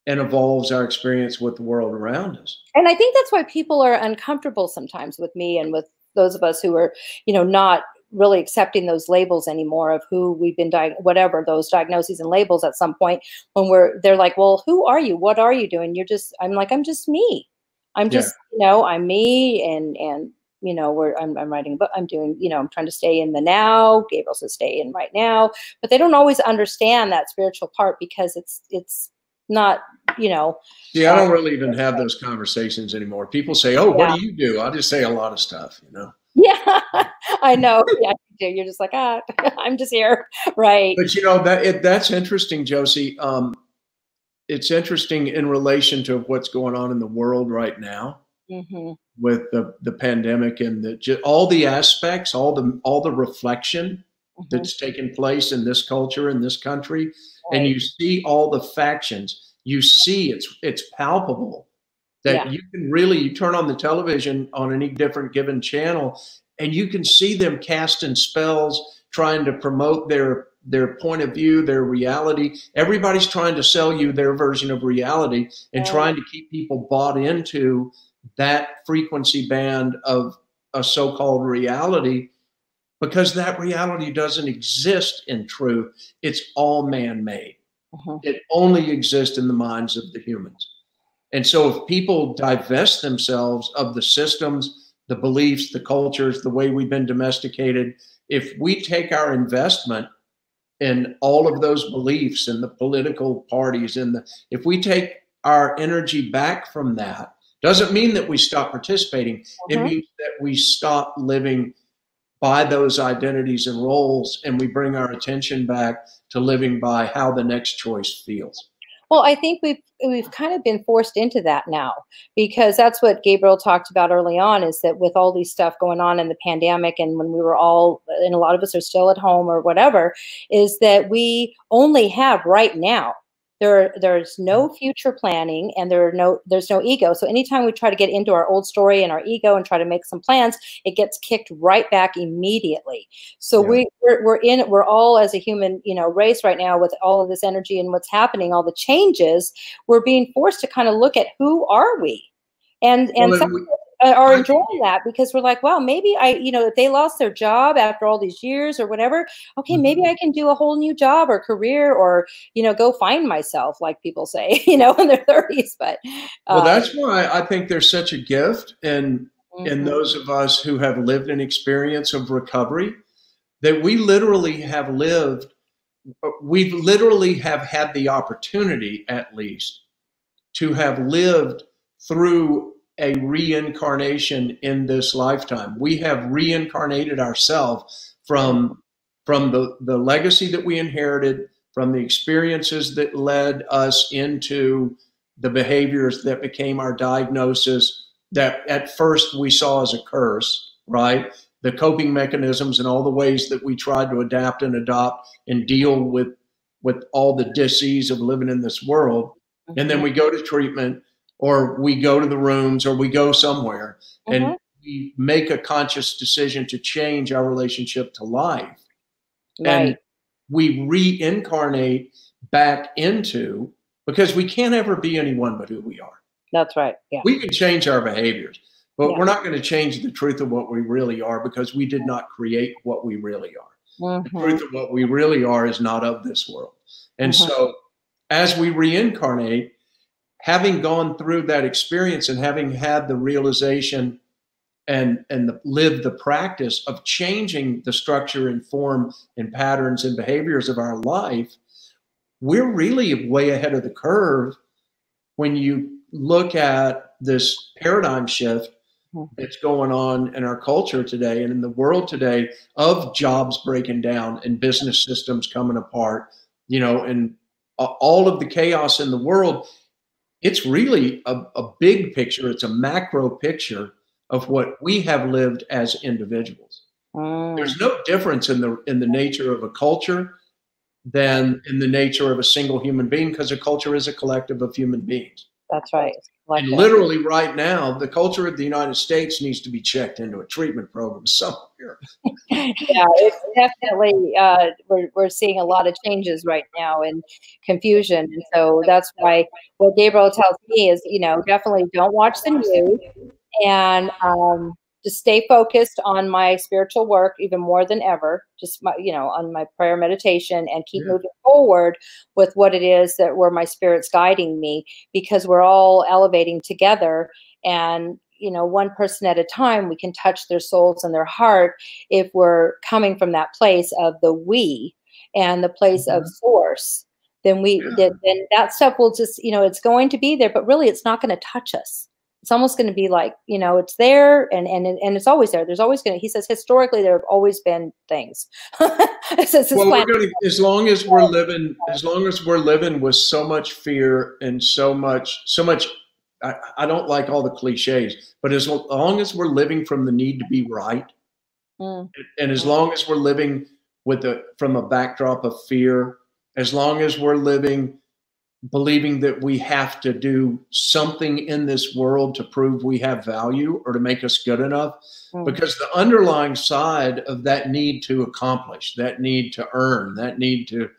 S2: and evolves our experience with the world around us.
S1: And I think that's why people are uncomfortable sometimes with me and with those of us who are, you know, not really accepting those labels anymore of who we've been, whatever those diagnoses and labels at some point when they're like, well, who are you? What are you doing? I'm like, I'm just me. I'm just, you know, I'm me. And, you know, I'm writing a book. I'm doing, you know, I'm trying to stay in the now. Gabriel says stay in right now, but they don't always understand that spiritual part because it's not, you know.
S2: Yeah, I don't really even have those conversations anymore. People say, oh, what do you do? I just say a lot of stuff, you know.
S1: Yeah, I know. Yeah, you do. You're just like, I'm just here. Right.
S2: But, you know, that's interesting, Josie. It's interesting in relation to what's going on in the world right now with the pandemic and all the aspects, all the reflection that's taken place in this culture, in this country. Right. And you see all the factions. You see it's palpable that you can really, you turn on the television on any different given channel and you can see them casting spells, trying to promote their point of view, their reality. Everybody's trying to sell you their version of reality and trying to keep people bought into that frequency band of a so-called reality, because that reality doesn't exist in truth. It's all man-made. It only exists in the minds of the humans. And so if people divest themselves of the systems, the beliefs, the cultures, the way we've been domesticated, if we take our investment in all of those beliefs and the political parties, if we take our energy back from that, doesn't mean that we stop participating. It means that we stop living by those identities and roles, and we bring our attention back to living by how the next choice feels.
S1: Well, I think we've kind of been forced into that now, because that's what Gabriel talked about early on, is that with all these stuff going on in the pandemic and when we were all, and a lot of us are still at home or whatever, is that we only have right now. There's no future planning, and there's no ego. So anytime we try to get into our old story and our ego and try to make some plans, it gets kicked right back immediately. So we're all, as a human, you know, race right now, with all of this energy and what's happening, all the changes, we're being forced to kind of look at who are we, and some people are enjoying that because we're like, wow, maybe you know, if they lost their job after all these years or whatever, okay, maybe I can do a whole new job or career, or, you know, go find myself, like people say, you know, in their 30s. But
S2: well, that's why I think there's such a gift in those of us who have lived an experience of recovery, that we literally have had the opportunity, at least, to have lived through a reincarnation in this lifetime. We have reincarnated ourselves from the legacy that we inherited, from the experiences that led us into the behaviors that became our diagnosis, that at first we saw as a curse, right? The coping mechanisms and all the ways that we tried to adapt and adopt and deal with all the dis-ease of living in this world. And then we go to treatment, or we go to the rooms, or we go somewhere, and we make a conscious decision to change our relationship to life. And we reincarnate back into, because we can't ever be anyone but who we are.
S1: That's right. Yeah.
S2: We can change our behaviors, but we're not going to change the truth of what we really are, because we did not create what we really are. The truth of what we really are is not of this world. And so as we reincarnate, having gone through that experience and having had the realization and lived the practice of changing the structure and form and patterns and behaviors of our life, we're really way ahead of the curve when you look at this paradigm shift that's going on in our culture today and in the world today, of jobs breaking down and business systems coming apart, and all of the chaos in the world. It's really a big picture. It's a macro picture of what we have lived as individuals. There's no difference in the nature of a culture than in the nature of a single human being, because a culture is a collective of human beings.
S1: That's right.
S2: And literally right now, the culture of the United States needs to be checked into a treatment program somewhere.
S1: Yeah, it's definitely, we're seeing a lot of changes right now and confusion. And so that's why what Gabriel tells me is, definitely don't watch the news, and just stay focused on my spiritual work even more than ever, just on my prayer meditation, and keep moving forward with what it is where my spirit's guiding me, because we're all elevating together. And, one person at a time, we can touch their souls and their heart if we're coming from that place of the we and the place of source. Then then that stuff will just, it's going to be there, but really it's not going to touch us. It's almost going to be like, it's there, and it's always there. There's always he says, historically, there have always been things.
S2: Well, as long as we're living with so much fear and so much, I don't like all the cliches, but as long as we're living from the need to be right, and as long as we're living from a backdrop of fear, as long as we're living believing that we have to do something in this world to prove we have value or to make us good enough, because the underlying side of that need to accomplish, that need to earn, that need to,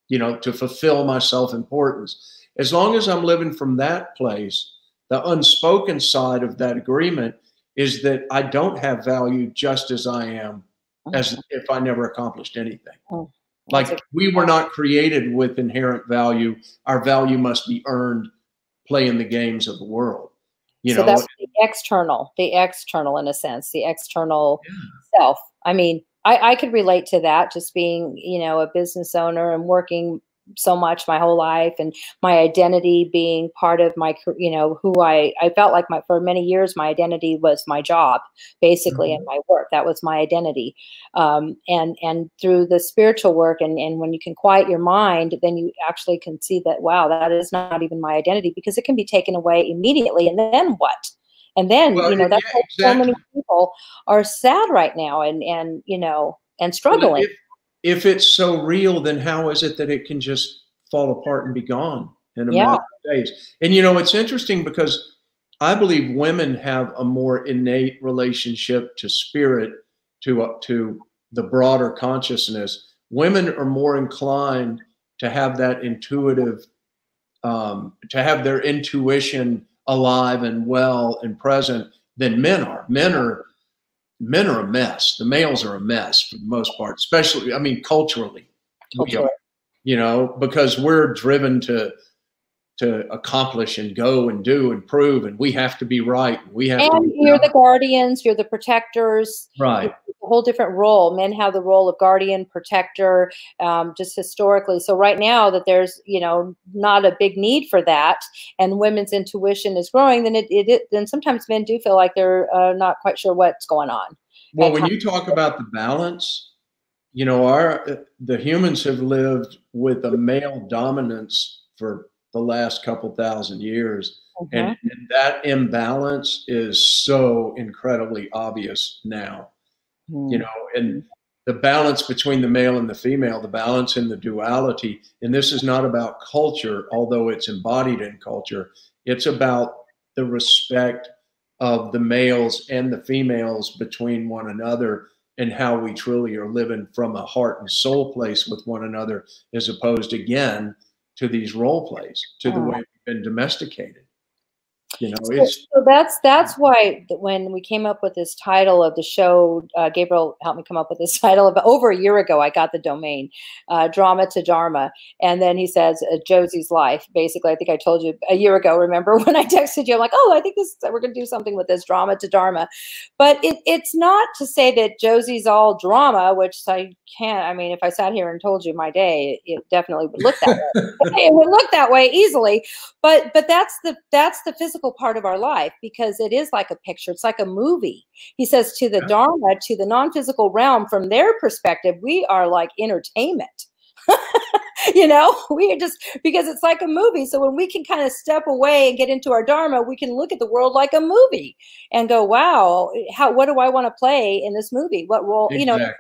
S2: to fulfill my self-importance, as long as I'm living from that place, the unspoken side of that agreement is that I don't have value just as I am, as if I never accomplished anything. Like, we were not created with inherent value. Our value must be earned playing the games of the world.
S1: So that's the external in a sense, the external self. I mean, I could relate to that, just being, a business owner and working so much my whole life, and my identity being part of my, who I felt like for many years, my identity was my job, basically, and my work. That was my identity. And through the spiritual work, and when you can quiet your mind, then you actually can see that, wow, that is not even my identity, because it can be taken away immediately. And then what? And then, that's why so many people are sad right now, and struggling.
S2: If it's so real, then how is it that it can just fall apart and be gone in a matter of days? And, it's interesting, because I believe women have a more innate relationship to spirit, to the broader consciousness. Women are more inclined to have that intuitive, to have their intuition alive and well and present than men are. Men are a mess. The males are a mess for the most part, especially, culturally. We are, because we're driven to accomplish and go and do and prove, and we have to be right. You're
S1: the guardians, you're the protectors.
S2: Right.
S1: It's a whole different role. Men have the role of guardian, protector, just historically. So right now that there's, not a big need for that, and women's intuition is growing, then then sometimes men do feel like they're not quite sure what's going on.
S2: Well, when you talk about the balance, the humans have lived with a male dominance for the last couple thousand years. And that imbalance is so incredibly obvious now, and the balance between the male and the female, the balance in the duality. And this is not about culture, although it's embodied in culture. It's about the respect of the males and the females between one another, and how we truly are living from a heart and soul place with one another, as opposed, again, to these role plays, to the way we've been domesticated. You know,
S1: so that's why when we came up with this title of the show, Gabriel helped me come up with this title. About over a year ago, I got the domain, Drama to Dharma, and then he says Josie's life. Basically, I think I told you a year ago. Remember when I texted you? I'm like, oh, I think we're going to do something with this, Drama to Dharma. But it's not to say that Josie's all drama, which I can't. I mean, if I sat here and told you my day, it definitely would look that way. It would look that way easily. But that's the physical part of our life, because it is like a picture. It's like a movie. He says to the Dharma, to the non-physical realm, from their perspective, we are like entertainment. You know, we are just, because it's like a movie. So when we can kind of step away and get into our Dharma, we can look at the world like a movie and go, wow, what do I want to play in this movie? What role,
S2: exactly.
S1: You know,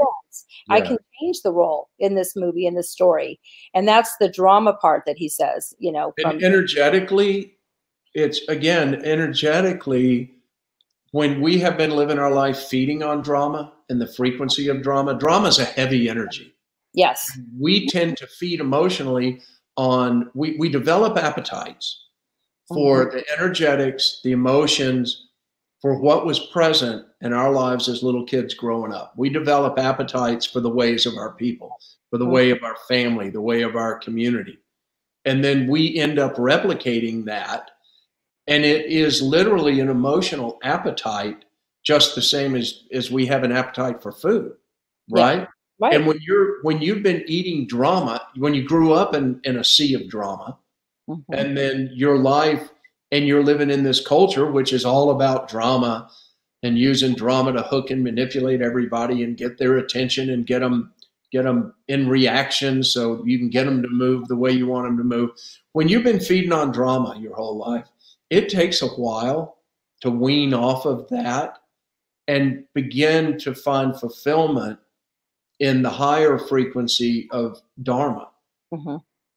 S1: I can change the role in this movie, in this story. And that's the drama part that he says, you know.
S2: And energetically, it's, again, energetically, when we have been living our life feeding on drama and the frequency of drama, drama is a heavy energy.
S1: Yes.
S2: We tend to feed emotionally on, we develop appetites for the energetics, the emotions, for what was present in our lives as little kids growing up. We develop appetites for the ways of our people, for the way of our family, the way of our community. And then we end up replicating that. And it is literally an emotional appetite, just the same as we have an appetite for food, right?
S1: Yeah. Right.
S2: And when you've been eating drama, when you grew up in a sea of drama, and then your life, and you're living in this culture, which is all about drama and using drama to hook and manipulate everybody and get their attention and get them in reaction so you can get them to move the way you want them to move. When you've been feeding on drama your whole life, it takes a while to wean off of that and begin to find fulfillment in the higher frequency of Dharma.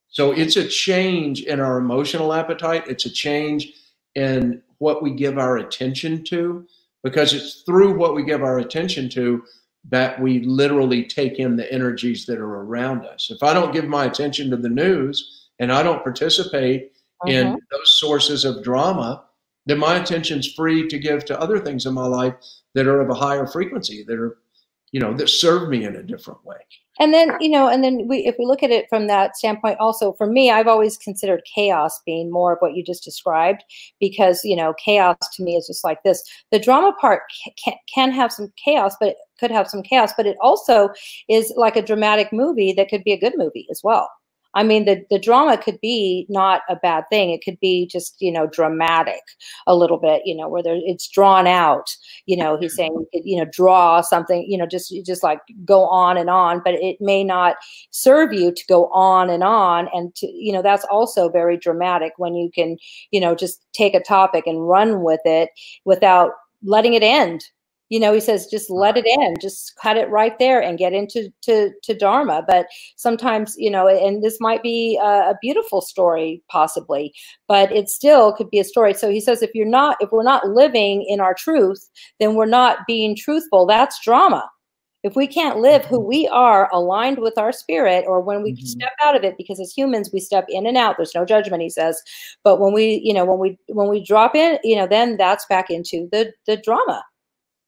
S2: So it's a change in our emotional appetite. It's a change in what we give our attention to, because it's through what we give our attention to that we literally take in the energies that are around us. If I don't give my attention to the news and I don't participate in those sources of drama, then my attention's free to give to other things in my life that are of a higher frequency, that are, you know, that serve me in a different way.
S1: And then, you know, if we look at it from that standpoint, also for me, I've always considered chaos being more of what you just described, because, you know, chaos to me is just like this. The drama part can have some chaos, but it could have some chaos, but it also is like a dramatic movie that could be a good movie as well. I mean, the drama could be not a bad thing. It could be just, you know, dramatic a little bit, you know, where it's drawn out. You know, he's saying you could, you know, draw something, you know, just like go on, but it may not serve you to go on. And to, you know, that's also very dramatic when you can, you know, just take a topic and run with it without letting it end. You know, he says, just let it end, just cut it right there and get into to Dharma. But sometimes, you know, and this might be a beautiful story possibly, but it still could be a story. So he says, if we're not living in our truth, then we're not being truthful. That's drama. If we can't live who we are aligned with our spirit, or when we step out of it, because as humans, we step in and out, there's no judgment, he says. But when we drop in, you know, then that's back into the drama.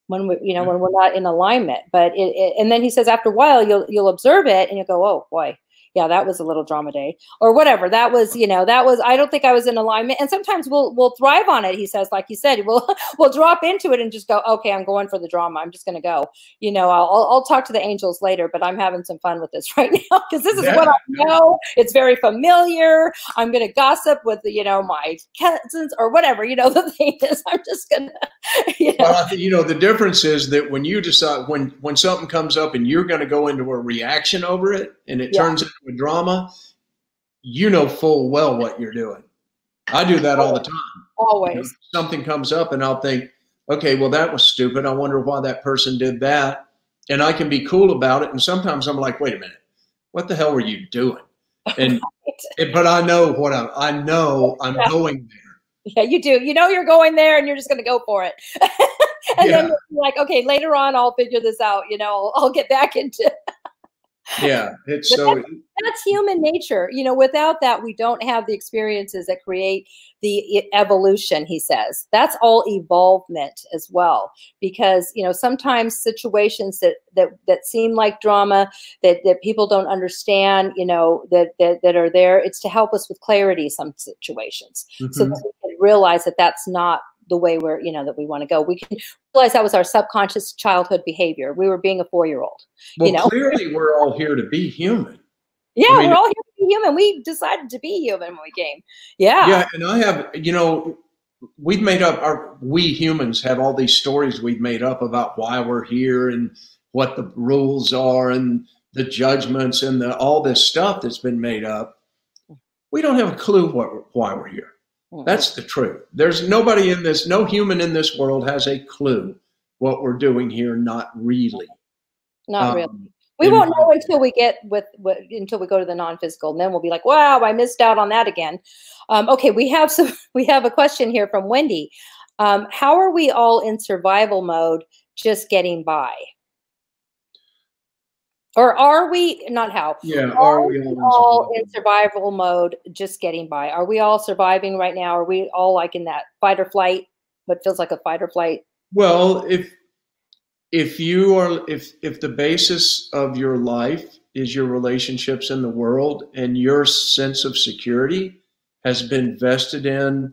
S1: When we, you know, when we're not in alignment. But and then he says, after a while, you'll observe it and you go, oh boy, yeah, that was a little drama day, or whatever. That was, you know, I don't think I was in alignment. And sometimes we'll thrive on it. He says, like you said, we'll drop into it and just go, okay, I'm going for the drama. I'm just going to go, you know, I'll talk to the angels later, but I'm having some fun with this right now, because this is what I know. It's very familiar. I'm going to gossip with, you know, my cousins or whatever, you know, the thing is, I'm just going to, you know.
S2: Well, you know, the difference is that when you decide, when something comes up and you're going to go into a reaction over it and it turns into a drama, you know full well what you're doing. I do that all the time.
S1: Always.
S2: You know, something comes up and I'll think, okay, well, that was stupid. I wonder why that person did that. and I can be cool about it. And sometimes I'm like, wait a minute, what the hell were you doing? And but I know what I know I'm going there.
S1: Yeah, you do. You know you're going there, and you're just going to go for it. And then you're like, okay, later on, I'll figure this out. You know, I'll get back into.
S2: Yeah, it's
S1: But
S2: so.
S1: that's human nature. You know, without that, we don't have the experiences that create the evolution, he says. That's all evolvement as well. Because, you know, sometimes situations that seem like drama, that people don't understand, you know, that are there, it's to help us with clarity some situations. So that we can realize that that's not the way we're, you know, that we want to go. We can realize that was our subconscious childhood behavior. We were being a 4-year-old.
S2: Well,
S1: you know?
S2: Clearly we're all here to be human.
S1: Yeah, I mean, we're all here to be human. We decided to be human when we came. Yeah.
S2: Yeah, and I have, you know, we've made up we humans have all these stories we've made up about why we're here and what the rules are and the judgments and all this stuff that's been made up. We don't have a clue why we're here. That's the truth. There's nobody in this, no human in this world has a clue what we're doing here. Not really.
S1: Not really. We won't know until we get until we go to the non-physical, and then we'll be like, "Wow, I missed out on that again." Okay, we have a question here from Wendy. How are we all in survival mode, just getting by? Or are we not how?
S2: Yeah,
S1: are we all in survival mode, just getting by? Are we all surviving right now? Are we all like in that fight or flight? What feels like a fight or flight?
S2: Well, if the basis of your life is your relationships in the world, and your sense of security has been vested in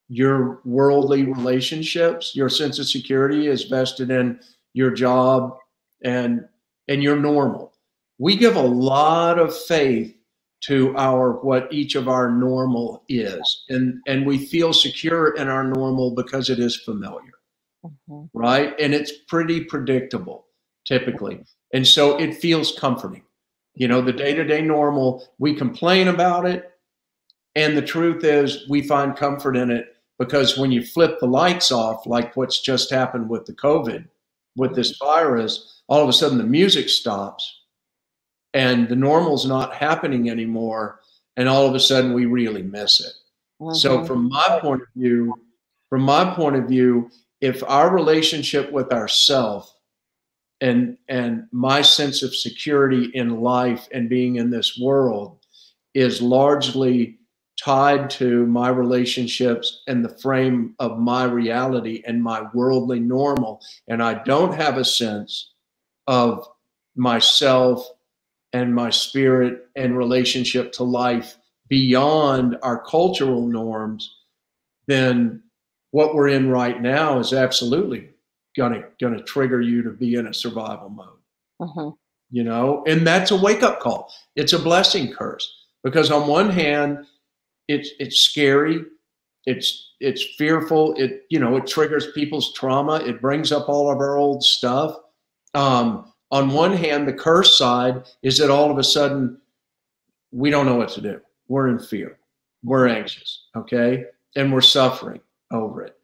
S2: your worldly relationships, your sense of security is vested in your job and you're normal. We give a lot of faith to what each of our normal is, and we feel secure in our normal because it is familiar. Right? And it's pretty predictable typically. And so it feels comforting. You know, the day-to-day normal, we complain about it. And the truth is we find comfort in it, because when you flip the lights off, like what's just happened with the COVID, with this virus, all of a sudden the music stops and the normal's not happening anymore. And all of a sudden we really miss it. So from my point of view, if our relationship with ourself and my sense of security in life and being in this world is largely tied to my relationships and the frame of my reality and my worldly normal, and I don't have a sense of myself and my spirit and relationship to life beyond our cultural norms, then what we're in right now is absolutely gonna trigger you to be in a survival mode. You know, and that's a wake-up call. It's a blessing curse, because on one hand, it's scary, it's fearful, it triggers people's trauma, it brings up all of our old stuff. On one hand, the curse side is that all of a sudden we don't know what to do. We're in fear, we're anxious, okay, and we're suffering over it.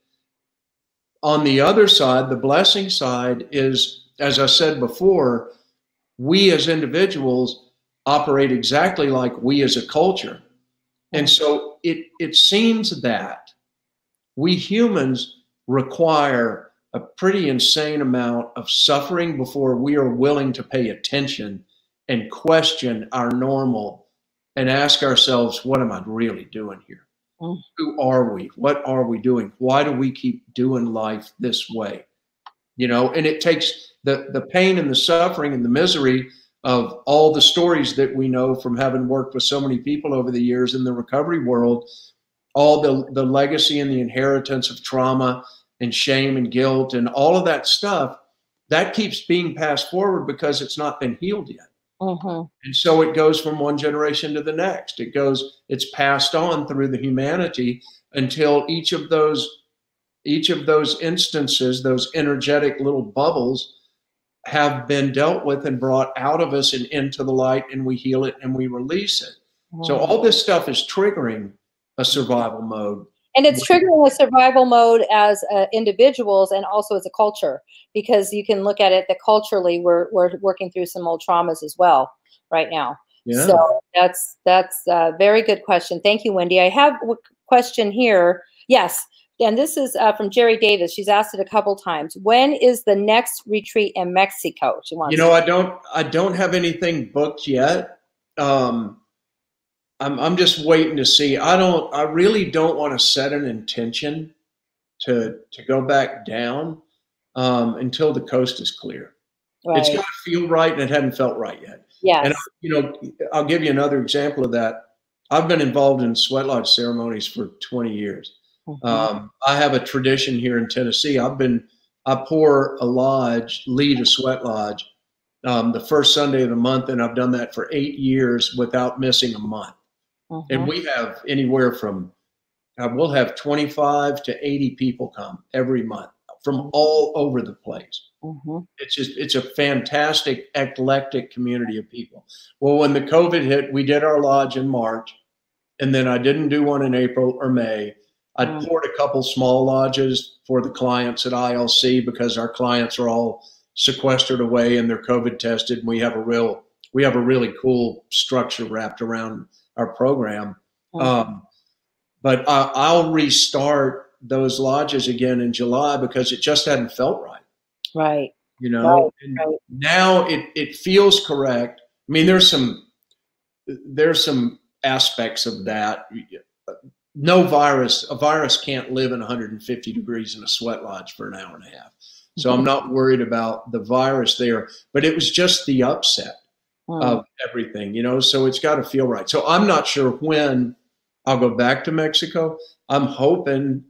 S2: On the other side, the blessing side is, as I said before, we as individuals operate exactly like we as a culture. And so it seems that we humans require a pretty insane amount of suffering before we are willing to pay attention and question our normal and ask ourselves, what am I really doing here? Who are we? What are we doing? Why do we keep doing life this way? You know, and it takes the pain and the suffering and the misery of all the stories that we know from having worked with so many people over the years in the recovery world, all the legacy and the inheritance of trauma and shame and guilt and all of that stuff, that keeps being passed forward because it's not been healed yet. And so it goes from one generation to the next. It's passed on through the humanity until each of those instances, those energetic little bubbles, have been dealt with and brought out of us and into the light, and we heal it and we release it. So all this stuff is triggering a survival mode
S1: And it's triggering a survival mode as individuals and also as a culture, because you can look at it that culturally we're working through some old traumas as well right now.
S2: Yeah.
S1: So that's a very good question. Thank you, Wendy. I have a question here. Yes. And this is from Jerry Davis. She's asked it a couple times. When is the next retreat in Mexico? She wants.
S2: I don't have anything booked yet. I'm just waiting to see. I really don't want to set an intention to go back down until the coast is clear. Right. It's got to feel right, and it hadn't felt right yet.
S1: Yes.
S2: And I'll give you another example of that. I've been involved in sweat lodge ceremonies for 20 years. Mm-hmm. I have a tradition here in Tennessee. I pour a lodge, lead a sweat lodge, the first Sunday of the month, and I've done that for 8 years without missing a month. Mm-hmm. And we have anywhere from we'll have 25 to 80 people come every month from all over the place. Mm-hmm. It's a fantastic, eclectic community of people. Well, when the COVID hit, we did our lodge in March, and then I didn't do one in April or May. I poured a couple small lodges for the clients at ILC because our clients are all sequestered away and they're COVID tested. And we have a really cool structure wrapped around our program. Mm-hmm. But I'll restart those lodges again in July because it just hadn't felt right.
S1: Right.
S2: Right. Now it feels correct. I mean, there's some aspects of that. A virus can't live in 150 degrees in a sweat lodge for an hour and a half. So I'm not worried about the virus there, but it was just the upset of everything, so it's got to feel right. So I'm not sure when I'll go back to Mexico. I'm hoping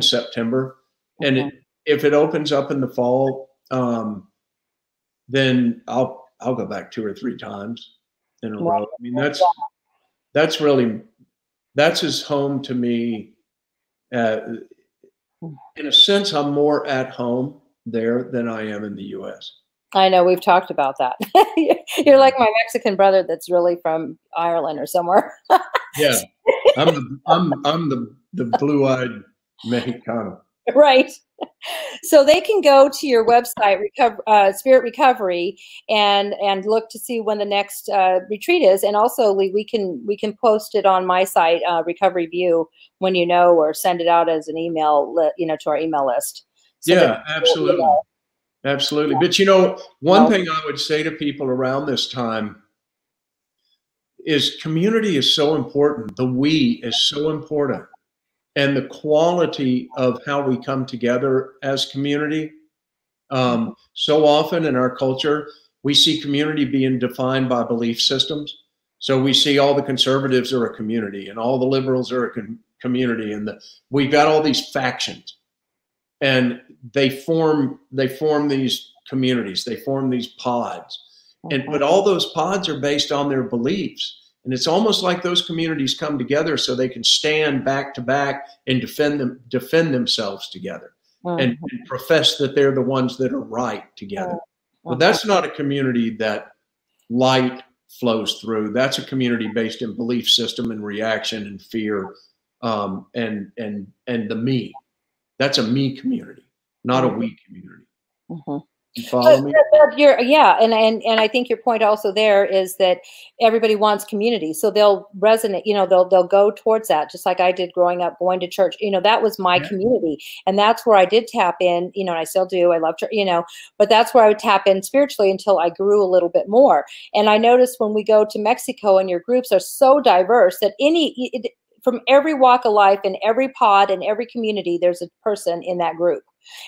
S2: September. And if it opens up in the fall, then I'll go back 2 or 3 times in a row. I mean, that's as home to me. In a sense, I'm more at home there than I am in the U.S.
S1: I know, we've talked about that. You're like my Mexican brother that's really from Ireland or somewhere.
S2: Yeah, I'm the blue-eyed Mexicano.
S1: Right. So they can go to your website, Spirit Recovery, and look to see when the next retreat is. And also, Lee, we can post it on my site, Recovery View, when or send it out as an email, to our email list. So
S2: yeah, absolutely. Absolutely. But one thing I would say to people around this time is community is so important. The we is so important. And the quality of how we come together as community. So often in our culture, we see community being defined by belief systems. So we see all the conservatives are a community and all the liberals are a community. And we've got all these factions. And they form these communities. They form these pods. But all those pods are based on their beliefs. And it's almost like those communities come together so they can stand back to back and defend themselves together and profess that they're the ones that are right together. But that's not a community that light flows through. That's a community based in belief system and reaction and fear and the me. That's a me community, not a we community. You follow me?
S1: And I think your point also there is that everybody wants community, so they'll resonate. They'll go towards that, just like I did growing up, going to church. That was my community, and that's where I did tap in. And I still do. I love church. But that's where I would tap in spiritually until I grew a little bit more. And I noticed when we go to Mexico, and your groups are so diverse that from every walk of life, in every pod, in every community, there's a person in that group.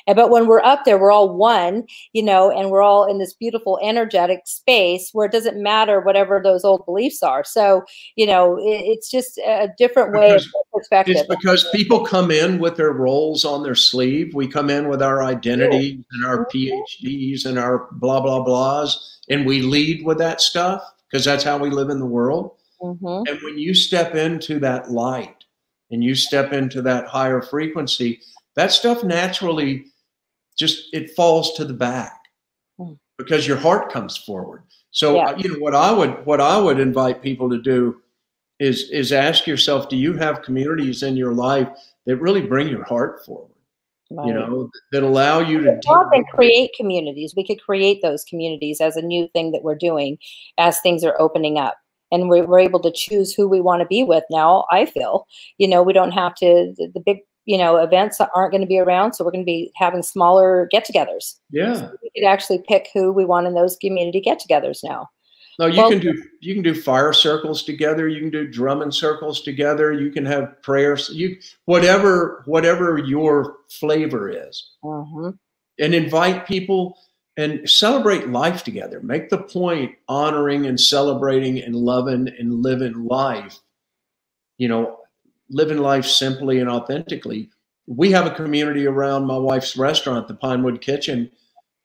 S1: But when we're up there, we're all one, and we're all in this beautiful energetic space where it doesn't matter whatever those old beliefs are. So, it's just a different way of perspective.
S2: It's because people come in with their roles on their sleeve. We come in with our identities and our PhDs and our blah, blah, blahs, and we lead with that stuff because that's how we live in the world. And when you step into that light and you step into that higher frequency, that stuff naturally it falls to the back because your heart comes forward. So, what I would invite people to do is ask yourself, do you have communities in your life that really bring your heart forward?
S1: Right.
S2: That allow you to
S1: often create communities. We could create those communities as a new thing that we're doing as things are opening up. And we're able to choose who we want to be with now, I feel. We don't have to, the big, events aren't going to be around, so we're going to be having smaller get-togethers.
S2: Yeah.
S1: So we could actually pick who we want in those community get-togethers now.
S2: No, you can do fire circles together. You can do drumming circles together. You can have prayers. Whatever your flavor is, and invite people and celebrate life together. Make the point honoring and celebrating and loving and living life. Living life simply and authentically. We have a community around my wife's restaurant, the Pinewood Kitchen.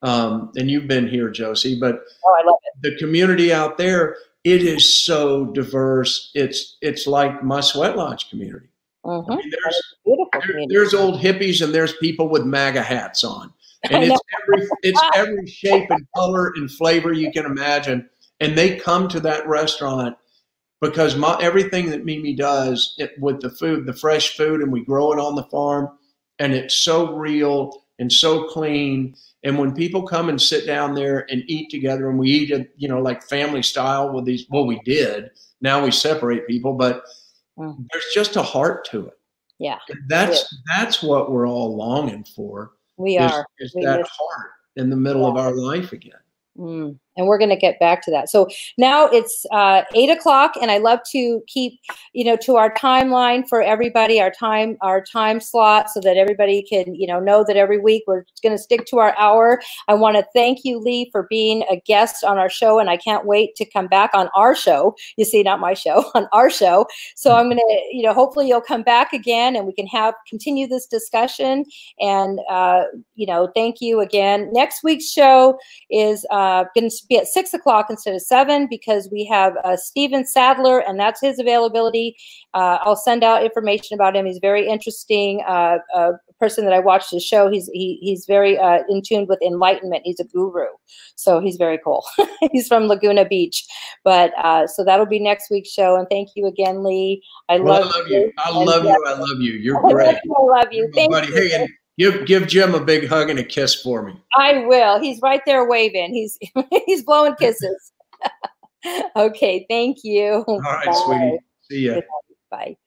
S2: And you've been here, Josie, but
S1: I love it.
S2: The community out there, it is so diverse. It's like my sweat lodge community. I mean, there's old hippies and there's people with MAGA hats on, and it's every shape and color and flavor you can imagine. And they come to that restaurant because everything that Mimi does with the food, the fresh food, and we grow it on the farm, and it's so real and so clean. And when people come and sit down there and eat together, and we eat it, like family style with these, well, we did. Now we separate people, but there's just a heart to it.
S1: Yeah.
S2: And that's what we're all longing for.
S1: We are.
S2: Is that heart in the middle of our life again.
S1: And we're going to get back to that. So now it's 8 o'clock, and I love to keep, to our timeline for everybody, our time slot, so that everybody can, know that every week we're going to stick to our hour. I want to thank you, Lee, for being a guest on our show, and I can't wait to come back on our show. You see, not my show, on our show. So I'm going to, hopefully you'll come back again, and we can continue this discussion. And, thank you again. Next week's show is going to be at 6 o'clock instead of 7, because we have Steven Sadler, and that's his availability. I'll send out information about him. He's very interesting person that I watched his show. He's very in tune with enlightenment. He's a guru, so he's very cool. He's from Laguna Beach, but so that'll be next week's show. And thank you again, Lee. I love you.
S2: I love you. You're great.
S1: I love you. Thank you.
S2: Hey, and give Jim a big hug and a kiss for me.
S1: I will. He's right there waving. He's blowing kisses. Okay, thank you.
S2: All right, sweetie. See ya.
S1: Bye.